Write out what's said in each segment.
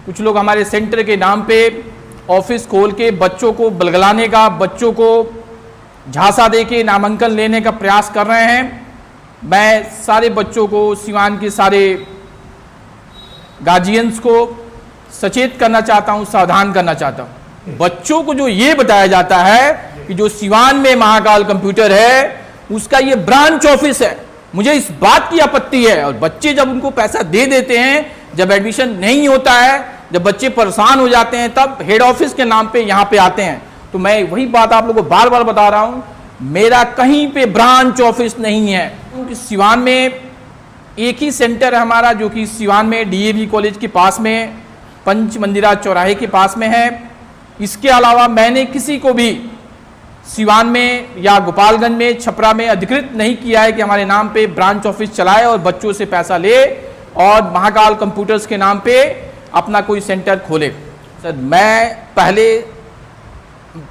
कुछ लोग हमारे सेंटर के नाम पे ऑफिस खोल के बच्चों को बलगलाने का, बच्चों को झांसा दे के नामांकन लेने का प्रयास कर रहे हैं। मैं सारे बच्चों को, सिवान के सारे गार्जियंस को सचेत करना चाहता हूं, सावधान करना चाहता हूं। बच्चों को जो ये बताया जाता है कि जो सिवान में महाकाल कंप्यूटर है उसका ये ब्रांच ऑफिस है, मुझे इस बात की आपत्ति है। और बच्चे जब उनको पैसा दे देते हैं, जब एडमिशन नहीं होता है, जब बच्चे परेशान हो जाते हैं, तब हेड ऑफिस के नाम पे यहाँ पे आते हैं। तो मैं वही बात आप लोगों को बार बार बता रहा हूँ, मेरा कहीं पे ब्रांच ऑफिस नहीं है। क्योंकि सिवान में एक ही सेंटर है हमारा, जो कि सिवान में डीएवी कॉलेज के पास में, पंच मंदिरा चौराहे के पास में है। इसके अलावा मैंने किसी को भी सिवान में या गोपालगंज में, छपरा में अधिकृत नहीं किया है कि हमारे नाम पे ब्रांच ऑफिस चलाए और बच्चों से पैसा ले और महाकाल कंप्यूटर्स के नाम पे अपना कोई सेंटर खोले। सर, मैं पहले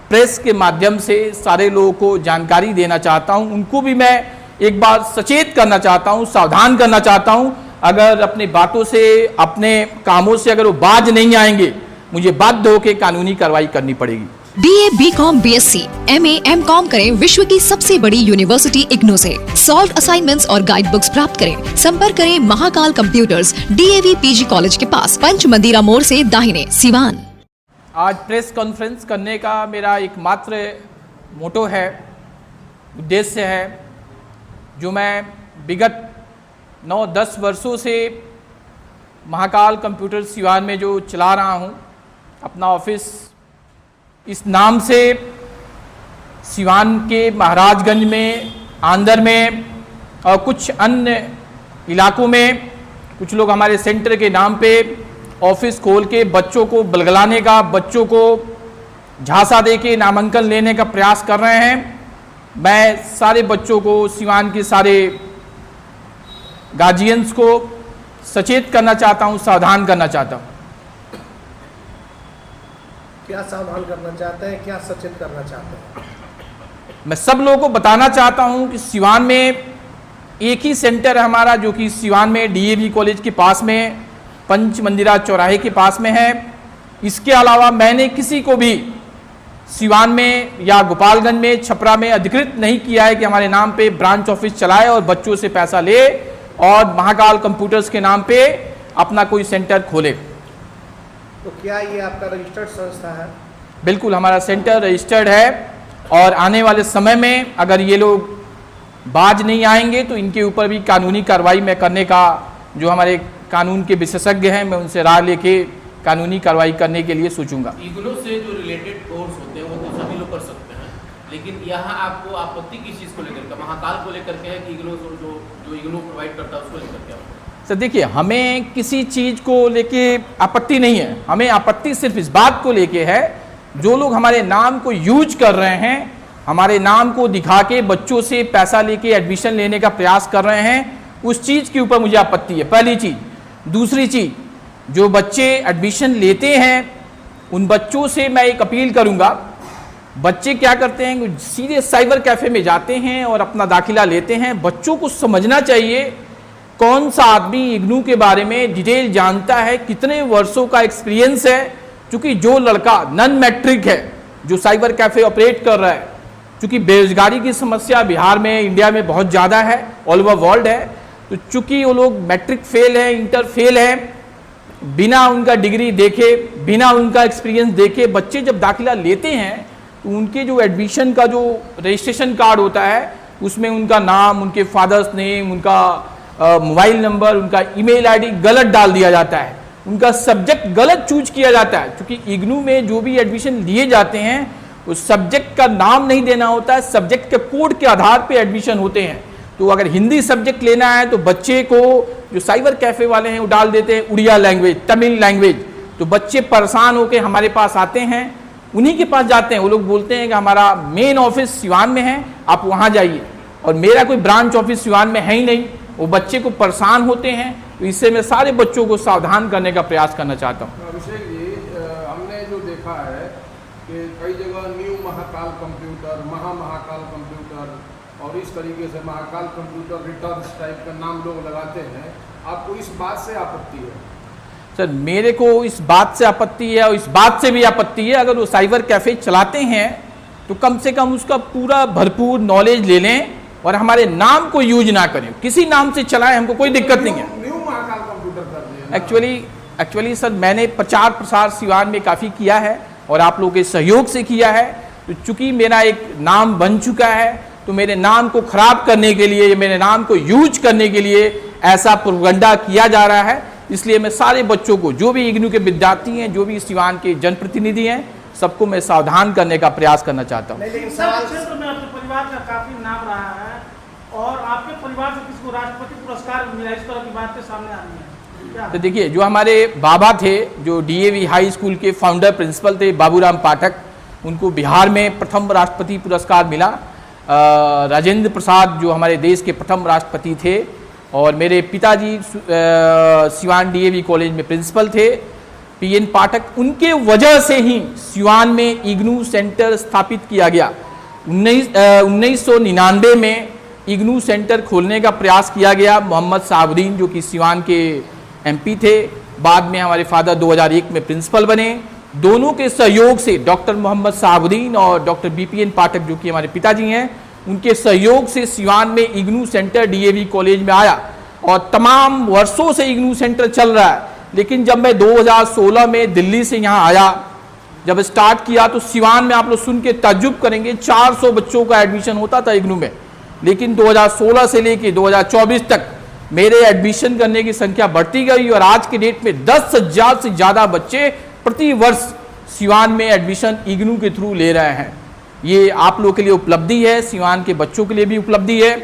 प्रेस के माध्यम से सारे लोगों को जानकारी देना चाहता हूं, उनको भी मैं एक बार सचेत करना चाहता हूं, सावधान करना चाहता हूं। अगर अपनी बातों से, अपने कामों से अगर वो बाज नहीं आएंगे, मुझे बाध्य होकर कानूनी कार्रवाई करनी पड़ेगी। BA, BCom, BSc, MA, MCom करें विश्व की सबसे बड़ी यूनिवर्सिटी इग्नू से। सॉल्व असाइनमेंट्स और गाइड बुक्स प्राप्त करें। संपर्क करें Mahakal computers, DAV PG college के पास, पंच मंदिरा मोड़ से दाहिने, सिवान। आज प्रेस कॉन्फ्रेंस करने का मेरा एकमात्र मोटो है, उद्देश्य है, जो मैं विगत 9-10 वर्षों से महाकाल कंप्यूटर सिवान में जो चला रहा हूँ, अपना ऑफिस इस नाम से सिवान के महाराजगंज में, आंदर में और कुछ अन्य इलाकों में कुछ लोग हमारे सेंटर के नाम पे ऑफिस खोल के बच्चों को बलगलाने का, बच्चों को झांसा दे के नामांकन लेने का प्रयास कर रहे हैं। मैं सारे बच्चों को, सिवान के सारे गार्जियंस को सचेत करना चाहता हूं, सावधान करना चाहता हूं। क्या सावधान करना चाहते हैं, क्या सचेत करना चाहते हैं? मैं सब लोगों को बताना चाहता हूं कि सिवान में एक ही सेंटर है हमारा, जो कि सिवान में डीएवी कॉलेज के पास में, पंच मंदिरा चौराहे के पास में है। इसके अलावा मैंने किसी को भी सिवान में या गोपालगंज में, छपरा में अधिकृत नहीं किया है कि हमारे नाम पे ब्रांच ऑफिस चलाए और बच्चों से पैसा ले और महाकाल कंप्यूटर्स के नाम पे अपना कोई सेंटर खोले। तो क्या ये आपका रजिस्टर्ड संस्था है? बिल्कुल, हमारा सेंटर रजिस्टर्ड है और आने वाले समय में अगर ये लोग बाज नहीं आएंगे तो इनके ऊपर भी कानूनी कार्रवाई में करने का, जो हमारे कानून के विशेषज्ञ हैं, मैं उनसे राय लेके कानूनी कार्रवाई करने के लिए सोचूंगा। इग्नू से जो रिलेटेड कोर्स होते हैं वो तो सभी लोग कर सकते हैं, लेकिन यहाँ आपको आपत्ति किस चीज़ को लेकर के, महाकाल को लेकर के है कि इग्नू जो इग्नू प्रोवाइड करता है उसको लेकर के? सर देखिए, हमें किसी चीज़ को लेके आपत्ति नहीं है, हमें आपत्ति सिर्फ इस बात को लेके है, जो लोग हमारे नाम को यूज कर रहे हैं, हमारे नाम को दिखा के बच्चों से पैसा लेके एडमिशन लेने का प्रयास कर रहे हैं, उस चीज़ के ऊपर मुझे आपत्ति है, पहली चीज़। दूसरी चीज़, जो बच्चे एडमिशन लेते हैं उन बच्चों से मैं एक अपील करूंगा, बच्चे क्या करते हैं, सीधे साइबर कैफ़े में जाते हैं और अपना दाखिला लेते हैं। बच्चों को समझना चाहिए कौन सा आदमी इग्नू के बारे में डिटेल जानता है, कितने वर्षों का एक्सपीरियंस है। क्योंकि जो लड़का नॉन मैट्रिक है, जो साइबर कैफ़े ऑपरेट कर रहा है, क्योंकि बेरोजगारी की समस्या बिहार में, इंडिया में बहुत ज़्यादा है, ऑल ओवर वर्ल्ड है, तो चूंकि वो लोग मैट्रिक फेल है, इंटर फेल है, बिना उनका डिग्री देखे, बिना उनका एक्सपीरियंस देखे बच्चे जब दाखिला लेते हैं तो उनके जो एडमिशन का जो रजिस्ट्रेशन कार्ड होता है उसमें उनका नाम, उनके फादर्स नेम, उनका मोबाइल नंबर, उनका ईमेल आईडी गलत डाल दिया जाता है, उनका सब्जेक्ट गलत चूज किया जाता है। क्योंकि इग्नू में जो भी एडमिशन लिए जाते हैं उस सब्जेक्ट का नाम नहीं देना होता है, सब्जेक्ट के कोड के आधार पे एडमिशन होते हैं। तो अगर हिंदी सब्जेक्ट लेना है तो बच्चे को, जो साइबर कैफ़े वाले हैं, वो डाल देते हैं उड़िया लैंग्वेज, तमिल लैंग्वेज, तो बच्चे परेशान होकर हमारे पास आते हैं, उन्हीं के पास जाते हैं। वो लोग बोलते हैं कि हमारा मेन ऑफिस सिवान में है, आप वहाँ जाइए, और मेरा कोई ब्रांच ऑफिस सिवान में है ही नहीं। वो बच्चे को परेशान होते हैं, तो इससे मैं सारे बच्चों को सावधान करने का प्रयास करना चाहता हूँ। अभिषेक जी, हमने जो देखा है कि कई जगह new Mahakal computer, Mahakal computer और इस तरीके से महाकाल कंप्यूटर रिटर्न्स टाइप का नाम लोग लगाते हैं, आपको इस बात से आपत्ति है? सर मेरे को इस बात से आपत्ति है और इस बात से भी आपत्ति है, अगर वो साइबर कैफे चलाते हैं तो कम से कम उसका पूरा भरपूर नॉलेज ले लें और हमारे नाम को यूज ना करें। किसी नाम से चलाएं, हमको कोई दिक्कत नहीं है। न्यू महाकाल कंप्यूटर कर दिए। एक्चुअली सर मैंने प्रचार प्रसार सिवान में काफ़ी किया है और आप लोगों के सहयोग से किया है। तो चूंकि मेरा एक नाम बन चुका है तो मेरे नाम को खराब करने के लिए, मेरे नाम को यूज करने के लिए ऐसा प्रोपगंडा किया जा रहा है। इसलिए मैं सारे बच्चों को, जो भी इग्नू के विद्यार्थी हैं, जो भी सिवान के जनप्रतिनिधि हैं, सबको मैं सावधान करने का प्रयास करना चाहता हूँ। लेकिन सवाल क्षेत्र में आपके परिवार का काफी नाम रहा है और आपके परिवार से किसी को राष्ट्रपति पुरस्कार मिला, इस तरह की बातें सामने आ रही हैं। तो देखिए, जो हमारे बाबा थे, जो डीएवी हाई स्कूल के फाउंडर प्रिंसिपल थे बाबूराम पाठक, उनको बिहार में प्रथम राष्ट्रपति पुरस्कार मिला। राजेंद्र प्रसाद जो हमारे देश के प्रथम राष्ट्रपति थे, और मेरे पिताजी सिवान डीएवी कॉलेज में प्रिंसिपल थे, पीएन पाठक, उनके वजह से ही सिवान में इग्नू सेंटर स्थापित किया गया। 1999 में इग्नू सेंटर खोलने का प्रयास किया गया। मोहम्मद साहबुद्दीन जो कि सिवान के एमपी थे, बाद में हमारे फादर 2001 में प्रिंसिपल बने। दोनों के सहयोग से, डॉक्टर मोहम्मद साहबुद्दीन और डॉक्टर बीपीएन पाठक जो कि हमारे पिताजी हैं, उनके सहयोग से सिवान में इग्नू सेंटर डीएवी कॉलेज में आया और तमाम वर्षों से इग्नू सेंटर चल रहा है। लेकिन जब मैं 2016 में दिल्ली से यहाँ आया, जब स्टार्ट किया, तो सिवान में आप लोग सुन के ताज्जुब करेंगे, 400 बच्चों का एडमिशन होता था इग्नू में। लेकिन 2016 से लेके 2024 तक मेरे एडमिशन करने की संख्या बढ़ती गई और आज के डेट में 10,000 से ज़्यादा बच्चे प्रति वर्ष सिवान में एडमिशन इग्नू के थ्रू ले रहे हैं। ये आप लोगों के लिए उपलब्धि है, सिवान के बच्चों के लिए भी उपलब्धि है।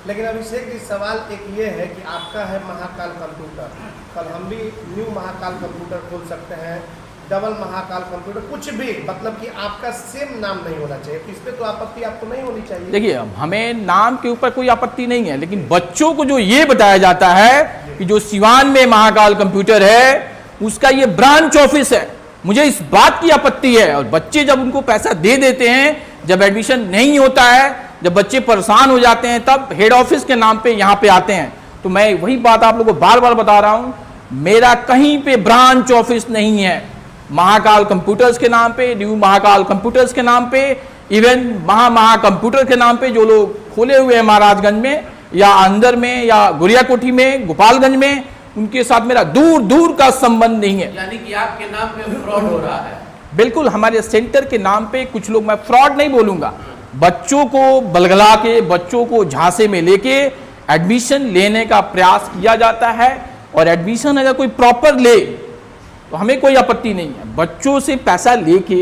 लेकिन अभिषेक जी, सवाल एक ये है कि आपका है महाकाल कंप्यूटर, कल हम भी न्यू महाकाल कंप्यूटर खोल सकते हैं, डबल महाकाल कंप्यूटर, कुछ भी, मतलब कि आपका सेम नाम नहीं होना चाहिए। इस पे तो आपत्ति आपको नहीं होनी चाहिए। देखिए, हमें नाम के ऊपर कोई आपत्ति नहीं है, लेकिन बच्चों को जो ये बताया जाता है कि जो सिवान में महाकाल कंप्यूटर है उसका ये ब्रांच ऑफिस है, मुझे इस बात की आपत्ति है। और बच्चे जब उनको पैसा दे देते हैं, जब एडमिशन नहीं होता है, जब बच्चे परेशान हो जाते हैं, तब हेड ऑफिस के नाम पे यहाँ पे आते हैं। तो मैं वही बात आप लोगों को बार बार बता रहा हूँ, मेरा कहीं पे ब्रांच ऑफिस नहीं है। महाकाल कंप्यूटर्स के नाम पे, न्यू महाकाल कंप्यूटर्स के नाम पे, इवन महा कंप्यूटर के नाम पे जो लोग खोले हुए हैं महाराजगंज में या अंदर में या गुड़िया कोठी में, गोपालगंज में, उनके साथ मेरा दूर दूर का संबंध नहीं है। यानी कि आपके नाम पे फ्रॉड हो रहा है। बिल्कुल, हमारे सेंटर के नाम पे कुछ लोग, मैं फ्रॉड नहीं बोलूंगा, बच्चों को बलगला के, बच्चों को झांसे में लेके एडमिशन लेने का प्रयास किया जाता है। और एडमिशन अगर कोई प्रॉपर ले तो हमें कोई आपत्ति नहीं है। बच्चों से पैसा लेके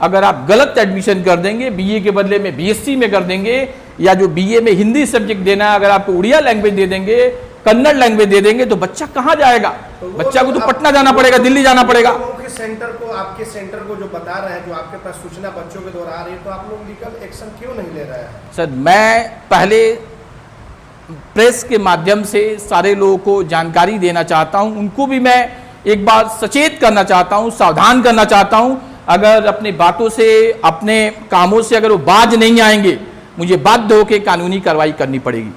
अगर आप गलत एडमिशन कर देंगे, बीए के बदले में बीएससी में कर देंगे, या जो बीए में हिंदी सब्जेक्ट देना है अगर आपको उड़िया लैंग्वेज दे देंगे, कन्नड़ लैंग्वेज दे देंगे, तो बच्चा कहाँ जाएगा? बच्चा को तो पटना जाना पड़ेगा, दिल्ली जाना पड़ेगा। सेंटर को, आपके सेंटर को जो बता रहे हैं, जो आपके पास सूचना बच्चों के द्वारा आ रही है, तो आप लोग लीगल एक्शन क्यों नहीं ले रहे हैं? सर, मैं पहले प्रेस के माध्यम से सारे लोगों को जानकारी देना चाहता हूं, उनको भी मैं एक बार सचेत करना चाहता हूं, सावधान करना चाहता हूं। अगर अपनी बातों से, अपने कामों से अगर वो बाज नहीं आएंगे, मुझे बाध्य होकर कानूनी कार्रवाई करनी पड़ेगी।